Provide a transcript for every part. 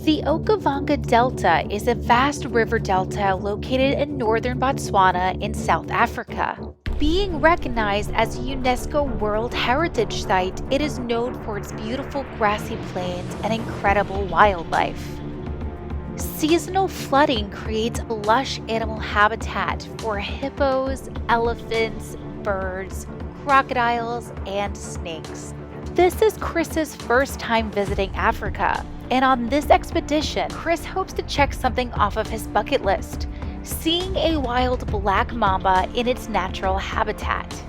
The Okavango Delta is a vast river delta located in northern Botswana in South Africa. Being recognized as a UNESCO World Heritage Site, it is known for its beautiful grassy plains and incredible wildlife. Seasonal flooding creates a lush animal habitat for hippos, elephants, birds, crocodiles, and snakes. This is Chris's first time visiting Africa, and on this expedition, Chris hopes to check something off of his bucket list, seeing a wild black mamba in its natural habitat.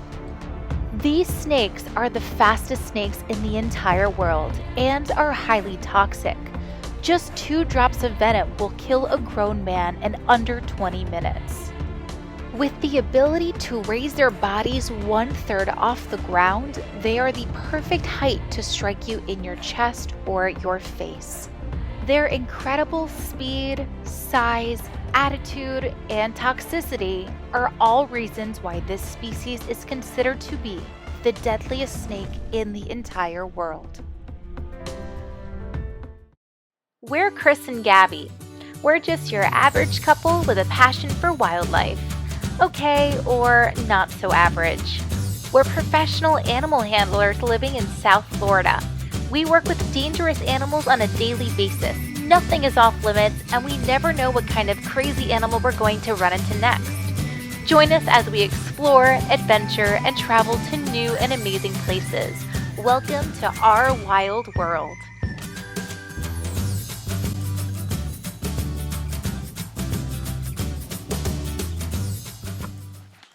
These snakes are the fastest snakes in the entire world and are highly toxic. Just 2 drops of venom will kill a grown man in under 20 minutes. With the ability to raise their bodies 1/3 off the ground, they are the perfect height to strike you in your chest or your face. Their incredible speed, size, attitude, and toxicity are all reasons why this species is considered to be the deadliest snake in the entire world. We're Chris and Gabby. We're just your average couple with a passion for wildlife. Okay, or not so average. We're professional animal handlers living in South Florida. We work with dangerous animals on a daily basis. Nothing is off limits, and we never know what kind of crazy animal we're going to run into next. Join us as we explore, adventure, and travel to new and amazing places. Welcome to our wild world.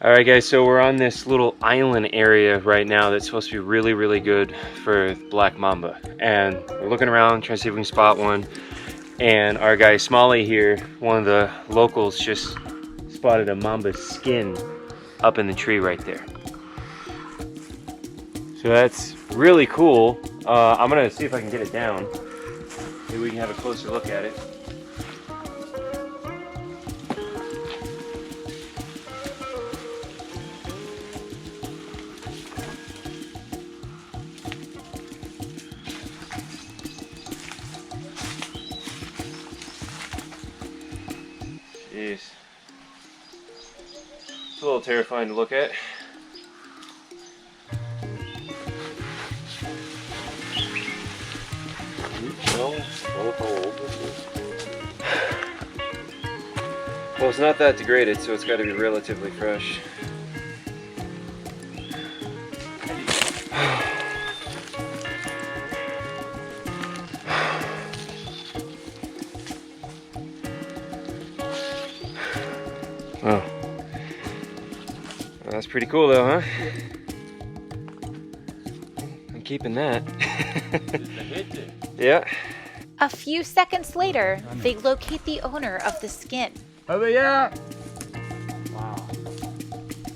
Alright guys, so we're on this little island area right now that's supposed to be really, really good for Black Mamba. And we're looking around, trying to see if we can spot one. And our guy Smalley here, one of the locals, just spotted a Mamba's skin up in the tree right there. So that's really cool. I'm gonna see if I can get it down. Maybe we can have a closer look at it. Jeez. It's a little terrifying to look at. Well, it's not that degraded, so it's got to be relatively fresh. Oh, that's pretty cool though, huh? I'm keeping that. Yeah. A few seconds later, they locate the owner of the skin. Over here! Wow.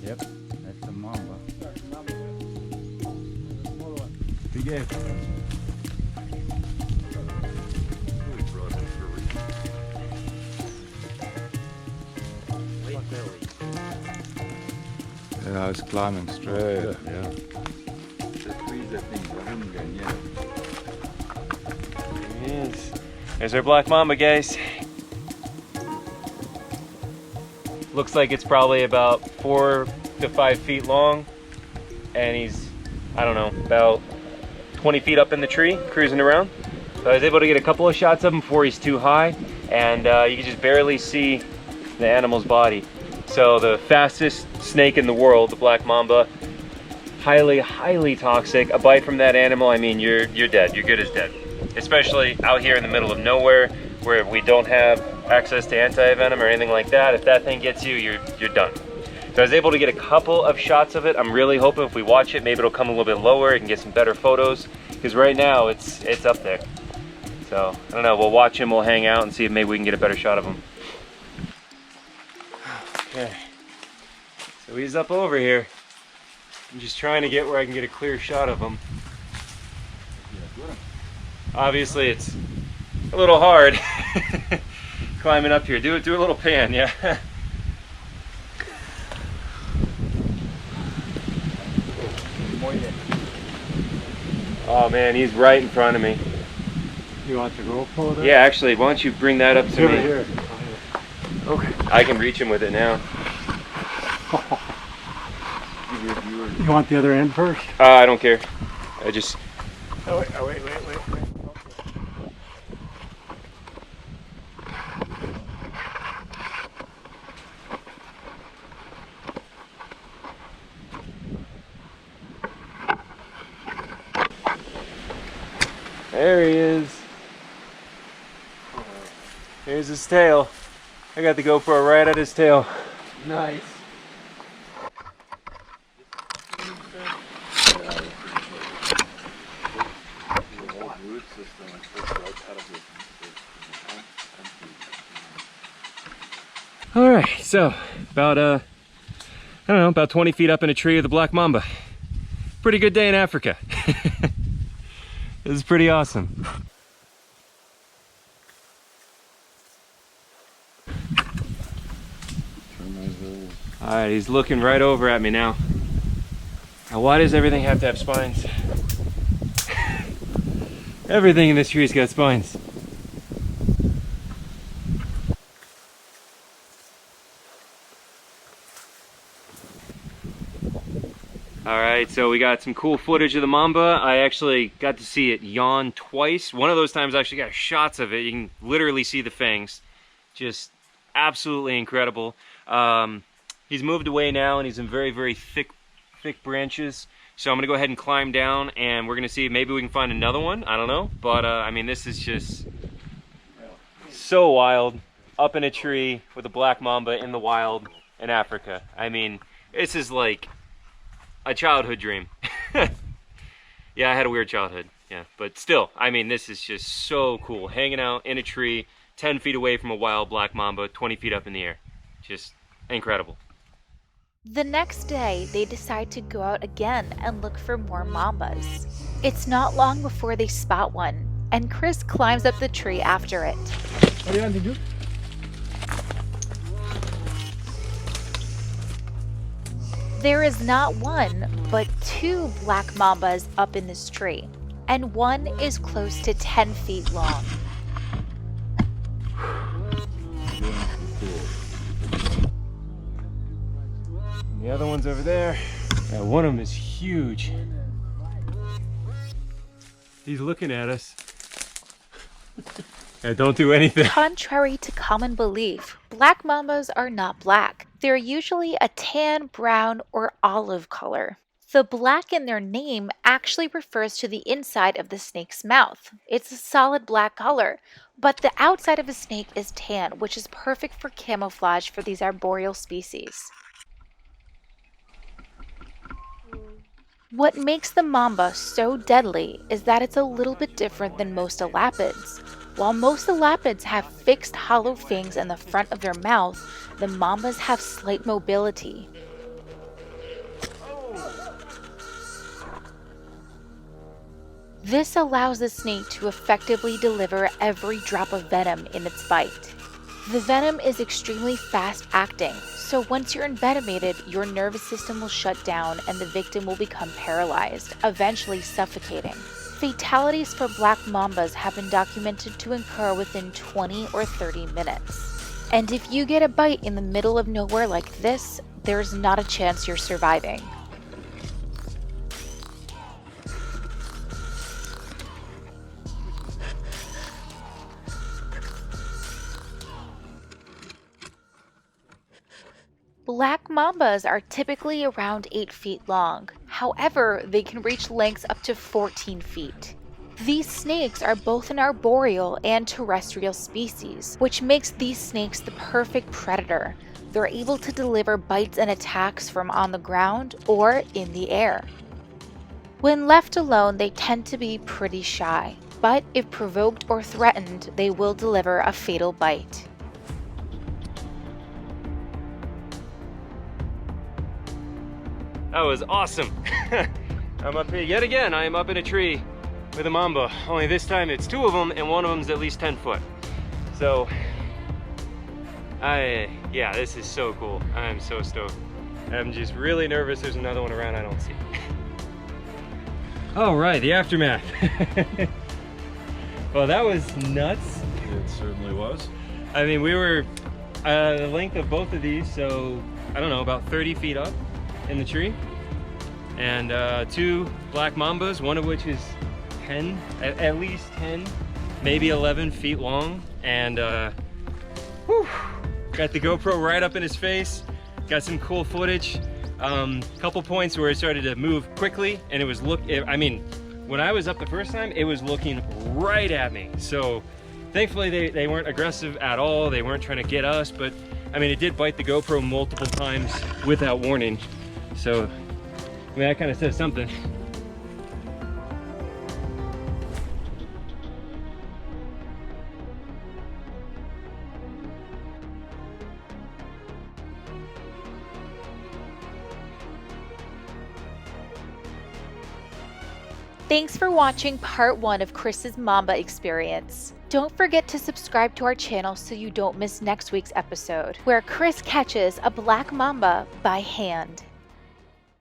Yep, that's the Mamba. Big ass. Yeah, it's climbing straight. Yeah. Yes. There's our Black Mamba, guys. Looks like it's probably about 4 to 5 feet long, and he's, I don't know, about 20 feet up in the tree, cruising around. So I was able to get a couple of shots of him before he's too high, and you can just barely see the animal's body. So the fastest snake in the world, the Black Mamba, highly, highly toxic. A bite from that animal, I mean, you're dead. You're good as dead. Especially out here in the middle of nowhere, where we don't have access to anti-venom or anything like that. If that thing gets you, you're done. So I was able to get a couple of shots of it. I'm really hoping if we watch it, maybe it'll come a little bit lower and get some better photos, because right now it's up there. So I don't know, we'll watch him, we'll hang out and see if maybe we can get a better shot of him. Okay, so he's up over here. I'm just trying to get where I can get a clear shot of him. Obviously it's a little hard climbing up here. Do a little pan, yeah. Oh man, he's right in front of me. You want the GoPro there? Yeah, actually, why don't you bring that up to me? Here. Okay. I can reach him with it now. You want the other end first? I don't care. I just... Oh, wait. There he is. Here's his tail. I got the GoPro right at his tail. Nice. All right, so about I don't know, about 20 feet up in a tree with a black mamba. Pretty good day in Africa. This is pretty awesome. All right, he's looking right over at me now. Now, why does everything have to have spines? Everything in this tree's got spines. All right, so we got some cool footage of the mamba. I actually got to see it yawn twice. One of those times I actually got shots of it. You can literally see the fangs. Just absolutely incredible. He's moved away now and he's in very, very thick branches. So I'm gonna go ahead and climb down and we're gonna see if maybe we can find another one. I don't know, but I mean, this is just so wild. Up in a tree with a black mamba in the wild in Africa. I mean, this is like a childhood dream. Yeah, I had a weird childhood, yeah, but still, I mean, this is just so cool. Hanging out in a tree, 10 feet away from a wild black mamba, 20 feet up in the air. Just incredible. The next day, they decide to go out again and look for more mambas. It's not long before they spot one, and Chris climbs up the tree after it. What do you want to do? There is not one, but 2 black mambas up in this tree, and one is close to 10 feet long. The other one's over there. Yeah, one of them is huge. He's looking at us. Yeah, don't do anything. Contrary to common belief, black mambas are not black. They're usually a tan, brown, or olive color. The black in their name actually refers to the inside of the snake's mouth. It's a solid black color, but the outside of a snake is tan, which is perfect for camouflage for these arboreal species. What makes the mamba so deadly is that it's a little bit different than most elapids. While most elapids have fixed hollow fangs in the front of their mouth, the mambas have slight mobility. This allows the snake to effectively deliver every drop of venom in its bite. The venom is extremely fast acting, so once you're envenomated, your nervous system will shut down and the victim will become paralyzed, eventually suffocating. Fatalities for black mambas have been documented to occur within 20 or 30 minutes. And if you get a bite in the middle of nowhere like this, there's not a chance you're surviving. Black mambas are typically around 8 feet long. However, they can reach lengths up to 14 feet. These snakes are both an arboreal and terrestrial species, which makes these snakes the perfect predator. They're able to deliver bites and attacks from on the ground or in the air. When left alone, they tend to be pretty shy, but if provoked or threatened, they will deliver a fatal bite. That was awesome. I'm up here yet again. I am up in a tree with a mamba. Only this time it's 2 of them and one of them is at least 10 foot. So, yeah, this is so cool. I am so stoked. I'm just really nervous there's another one around I don't see. All right, the aftermath. Well, that was nuts. It certainly was. I mean, we were the length of both of these, so I don't know, about 30 feet up in the tree. And 2 black mambas, one of which is 10, at least 10, maybe 11 feet long. And whew, got the GoPro right up in his face. Got some cool footage. Couple points where it started to move quickly, and it was I mean, when I was up the first time, it was looking right at me. So thankfully they weren't aggressive at all. They weren't trying to get us, but I mean, it did bite the GoPro multiple times without warning. So I mean, that kind of says something. Thanks for watching part 1 of Chris's Mamba experience. Don't forget to subscribe to our channel so you don't miss next week's episode, where Chris catches a black mamba by hand.